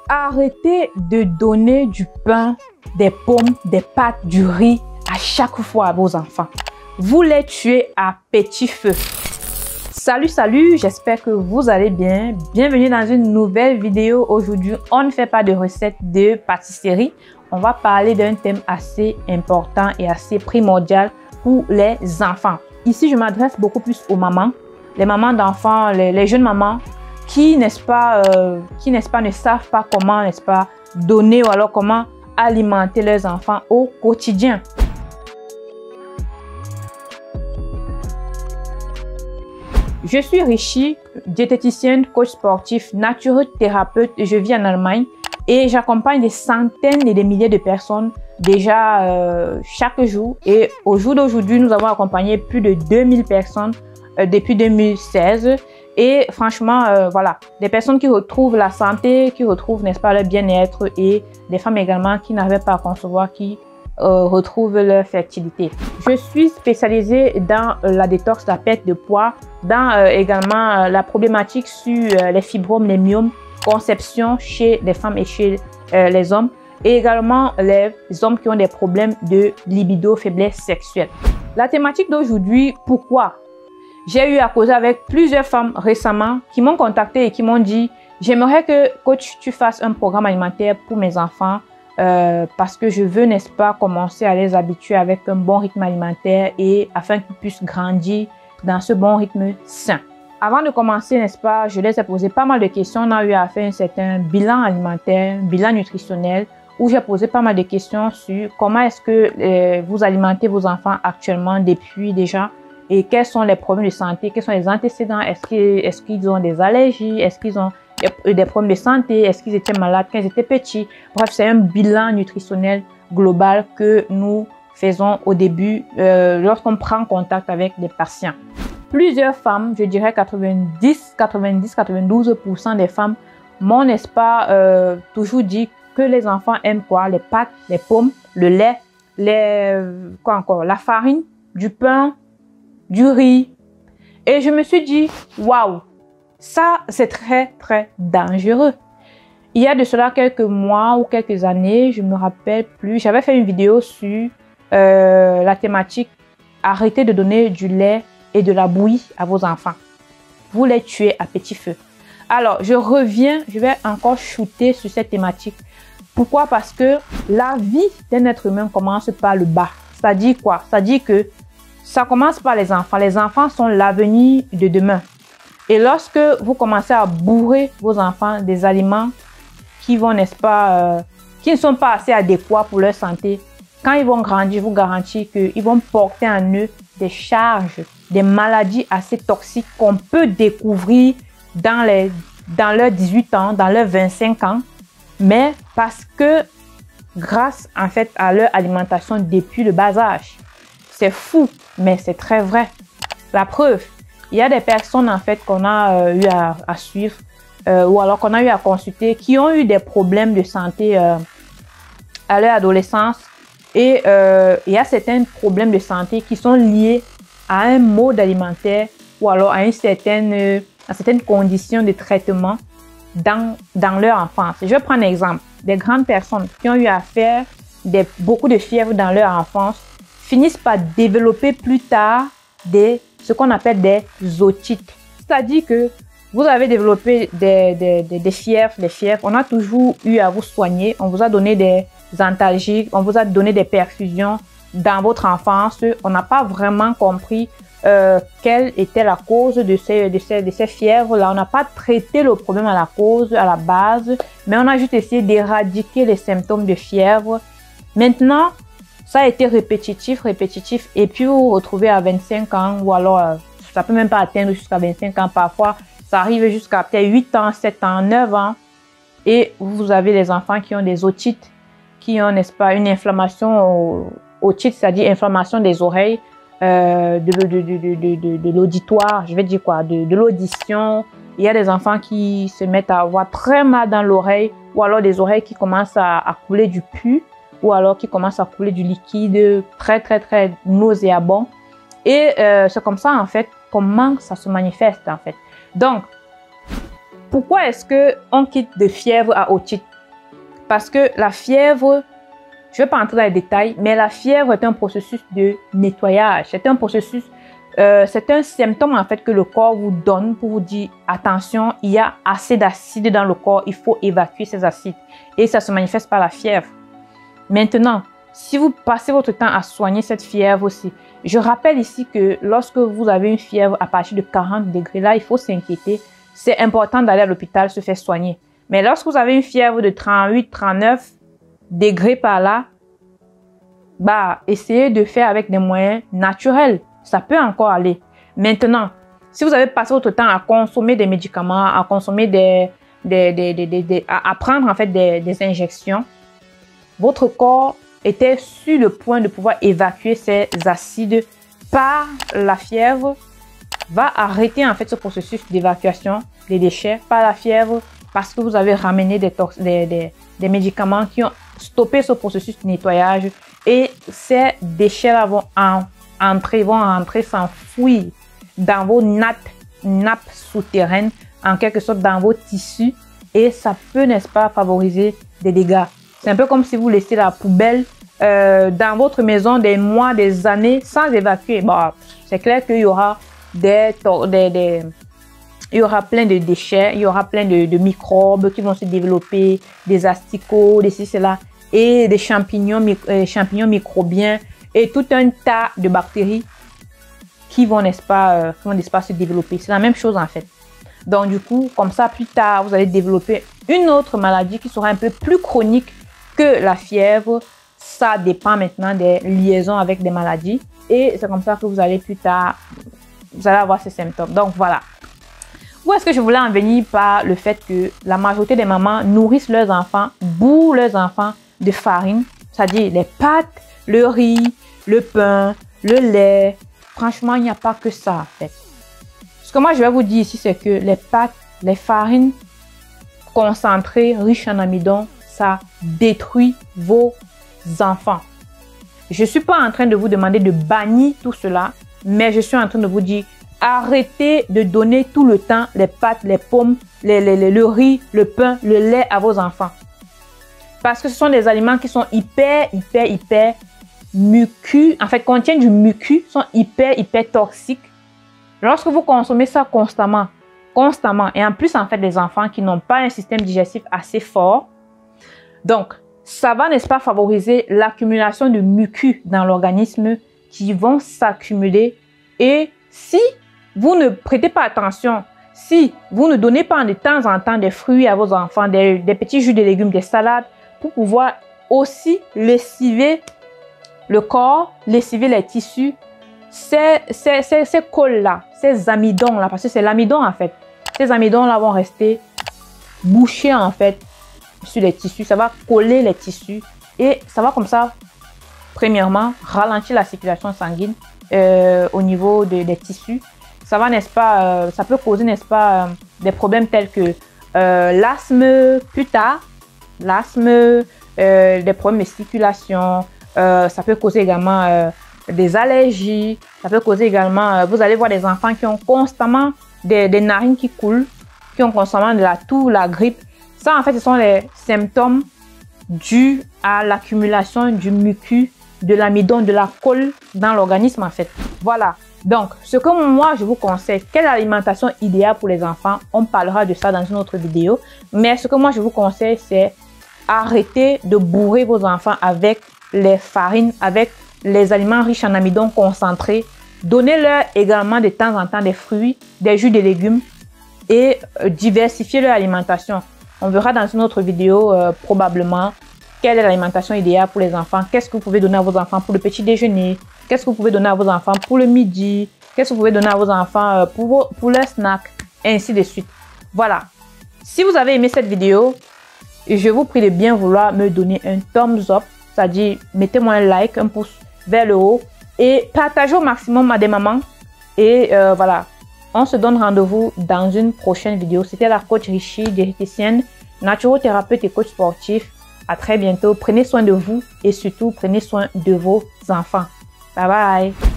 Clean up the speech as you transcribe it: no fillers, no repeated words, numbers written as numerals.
Arrêtez de donner du pain, des pommes, des pâtes, du riz à chaque fois à vos enfants. Vous les tuez à petit feu. Salut, j'espère que vous allez bien. Bienvenue dans une nouvelle vidéo. Aujourd'hui, on ne fait pas de recettes de pâtisserie. On va parler d'un thème assez important et assez primordial pour les enfants. Ici, je m'adresse beaucoup plus aux mamans, les mamans d'enfants, les jeunes mamans qui, n'est-ce pas, ne savent pas comment, n'est-ce pas, donner ou alors comment alimenter leurs enfants au quotidien. Je suis Richie, diététicienne, coach sportif, naturothérapeute. Je vis en Allemagne et j'accompagne des centaines et des milliers de personnes déjà chaque jour. Et au jour d'aujourd'hui, nous avons accompagné plus de 2000 personnes depuis 2016. Et franchement, voilà, des personnes qui retrouvent la santé, qui retrouvent, n'est-ce pas, le bien-être, et des femmes également qui n'arrivaient pas à concevoir, qui retrouvent leur fertilité. Je suis spécialisée dans la détox, la perte de poids, dans également la problématique sur les fibromes, les myomes, conception chez les femmes et chez les hommes, et également les hommes qui ont des problèmes de libido, faiblesse sexuelle. La thématique d'aujourd'hui, pourquoi? J'ai eu à causer avec plusieurs femmes récemment qui m'ont contacté et qui m'ont dit « J'aimerais que, coach, tu fasses un programme alimentaire pour mes enfants parce que je veux, n'est-ce pas, commencer à les habituer avec un bon rythme alimentaire et afin qu'ils puissent grandir dans ce bon rythme sain. » Avant de commencer, n'est-ce pas, je les ai posé pas mal de questions. On a eu à faire un certain bilan alimentaire, bilan nutritionnel, où j'ai posé pas mal de questions sur comment est-ce que vous alimentez vos enfants actuellement depuis déjà. Et quels sont les problèmes de santé, quels sont les antécédents, est-ce qu'ils ont des allergies, est-ce qu'ils ont des problèmes de santé, est-ce qu'ils étaient malades quand ils étaient petits. Bref, c'est un bilan nutritionnel global que nous faisons au début lorsqu'on prend contact avec des patients. Plusieurs femmes, je dirais 92% des femmes m'ont, n'est-ce pas, toujours dit que les enfants aiment quoi? Les pâtes, les pommes, le lait, quoi encore? La farine, du pain, du riz. Et je me suis dit, waouh, ça c'est très dangereux. Il y a de cela quelques mois ou quelques années, je me rappelle plus, j'avais fait une vidéo sur la thématique arrêtez de donner du lait et de la bouillie à vos enfants. Vous les tuez à petit feu. Alors, je reviens, je vais encore shooter sur cette thématique. Pourquoi? Parce que la vie d'un être humain commence par le bas. Ça dit quoi? Ça dit que ça commence par les enfants. Les enfants sont l'avenir de demain. Et lorsque vous commencez à bourrer vos enfants des aliments qui vont, n'est-ce pas, qui ne sont pas assez adéquats pour leur santé, quand ils vont grandir, je vous garantis qu'ils vont porter en eux des charges, des maladies assez toxiques qu'on peut découvrir dans leurs 18 ans, dans leurs 25 ans. Mais parce que grâce, en fait, à leur alimentation depuis le bas âge. C'est fou, mais c'est très vrai. La preuve, il y a des personnes en fait qu'on a eu à suivre ou alors qu'on a eu à consulter qui ont eu des problèmes de santé à leur adolescence et il y a certains problèmes de santé qui sont liés à un mode alimentaire ou alors à certaines conditions de traitement dans leur enfance. Je vais prendre un exemple. Des grandes personnes qui ont eu à faire beaucoup de fièvre dans leur enfance finissent par développer plus tard ce qu'on appelle des otites. C'est-à-dire que vous avez développé des fièvres, on a toujours eu à vous soigner, on vous a donné des antalgiques, on vous a donné des perfusions dans votre enfance, on n'a pas vraiment compris quelle était la cause de ces fièvres-là, on n'a pas traité le problème à la cause, à la base, mais on a juste essayé d'éradiquer les symptômes de fièvre. Maintenant, ça a été répétitif, et puis vous vous retrouvez à 25 ans, ou alors ça peut même pas atteindre jusqu'à 25 ans, parfois ça arrive jusqu'à peut-être 8 ans, 7 ans, 9 ans, et vous avez les enfants qui ont des otites, qui ont, n'est-ce pas, une inflammation otite, c'est-à-dire inflammation des oreilles, de l'auditoire, je vais dire quoi, de l'audition. Il y a des enfants qui se mettent à avoir très mal dans l'oreille, ou alors des oreilles qui commencent à couler du pus, ou alors qui commence à couler du liquide très nauséabond. Et c'est comme ça, en fait, comment ça se manifeste, en fait. Donc, pourquoi est-ce qu'on quitte de fièvre à otite? Parce que la fièvre, je ne vais pas entrer dans les détails, mais la fièvre est un processus de nettoyage. C'est un processus, c'est un symptôme en fait que le corps vous donne pour vous dire attention, il y a assez d'acide dans le corps, il faut évacuer ces acides. Et ça se manifeste par la fièvre. Maintenant, si vous passez votre temps à soigner cette fièvre aussi, je rappelle ici que lorsque vous avez une fièvre à partir de 40 degrés, là, il faut s'inquiéter. C'est important d'aller à l'hôpital se faire soigner. Mais lorsque vous avez une fièvre de 38, 39 degrés par là, bah, essayez de faire avec des moyens naturels. Ça peut encore aller. Maintenant, si vous avez passé votre temps à consommer des médicaments, à consommer à prendre en fait des injections, votre corps était sur le point de pouvoir évacuer ces acides par la fièvre, va arrêter en fait ce processus d'évacuation des déchets par la fièvre parce que vous avez ramené des médicaments qui ont stoppé ce processus de nettoyage et ces déchets-là vont rentrer, s'enfouir dans vos nappes souterraines, en quelque sorte dans vos tissus et ça peut, n'est-ce pas, favoriser des dégâts. C'est un peu comme si vous laissez la poubelle dans votre maison des mois, des années sans évacuer. Bon, c'est clair qu'il y aura il y aura plein de déchets, il y aura plein de microbes qui vont se développer, des asticots, des ceci, cela, et des champignons microbiens et tout un tas de bactéries qui vont, n'est-ce pas, se développer. C'est la même chose en fait. Donc du coup, comme ça, plus tard, vous allez développer une autre maladie qui sera un peu plus chronique que la fièvre. Ça dépend maintenant des liaisons avec des maladies. Et c'est comme ça que vous allez plus tard, vous allez avoir ces symptômes. Donc voilà. Où est-ce que je voulais en venir par le fait que la majorité des mamans nourrissent leurs enfants, bourrent leurs enfants de farine, c'est-à-dire les pâtes, le riz, le pain, le lait. Franchement, il n'y a pas que ça en fait. Ce que moi je vais vous dire ici, c'est que les pâtes, les farines concentrées, riches en amidon, ça détruit vos enfants. Je ne suis pas en train de vous demander de bannir tout cela, mais je suis en train de vous dire arrêtez de donner tout le temps les pâtes, les pommes, le riz, le pain, le lait à vos enfants. Parce que ce sont des aliments qui sont hyper mucus, en fait contiennent du mucus, sont hyper toxiques. Lorsque vous consommez ça constamment, et en plus en fait des enfants qui n'ont pas un système digestif assez fort, donc ça va, n'est-ce pas, favoriser l'accumulation de mucus dans l'organisme qui vont s'accumuler. Et si vous ne prêtez pas attention, si vous ne donnez pas de temps en temps des fruits à vos enfants, des petits jus de légumes, des salades, pour pouvoir aussi lessiver le corps, lessiver les tissus, ces cols-là, ces amidons-là, parce que c'est l'amidon en fait, ces amidons-là vont rester bouchés en fait sur les tissus, ça va coller les tissus et ça va comme ça, premièrement, ralentir la circulation sanguine au niveau des tissus. Ça va, n'est-ce pas, ça peut causer, n'est-ce pas, des problèmes tels que l'asthme plus tard, des problèmes de circulation, ça peut causer également des allergies, ça peut causer également, vous allez voir des enfants qui ont constamment des narines qui coulent, qui ont constamment de la toux, la grippe. Ça, en fait, ce sont les symptômes dus à l'accumulation du mucus, de l'amidon, de la colle dans l'organisme, en fait. Voilà. Donc, ce que moi, je vous conseille, quelle alimentation idéale pour les enfants, on parlera de ça dans une autre vidéo. Mais ce que moi, je vous conseille, c'est arrêter de bourrer vos enfants avec les farines, avec les aliments riches en amidon concentrés. Donnez-leur également de temps en temps des fruits, des jus de légumes et diversifier leur alimentation. On verra dans une autre vidéo probablement quelle est l'alimentation idéale pour les enfants. Qu'est-ce que vous pouvez donner à vos enfants pour le petit déjeuner? Qu'est-ce que vous pouvez donner à vos enfants pour le midi? Qu'est-ce que vous pouvez donner à vos enfants pour leur snack? Et ainsi de suite. Voilà. Si vous avez aimé cette vidéo, je vous prie de bien vouloir me donner un thumbs up. C'est-à-dire, mettez-moi un like, un pouce vers le haut. Et partagez au maximum à des mamans. Et voilà. On se donne rendez-vous dans une prochaine vidéo. C'était la coach Richie, diététicienne, naturothérapeute et coach sportif. À très bientôt. Prenez soin de vous et surtout prenez soin de vos enfants. Bye bye.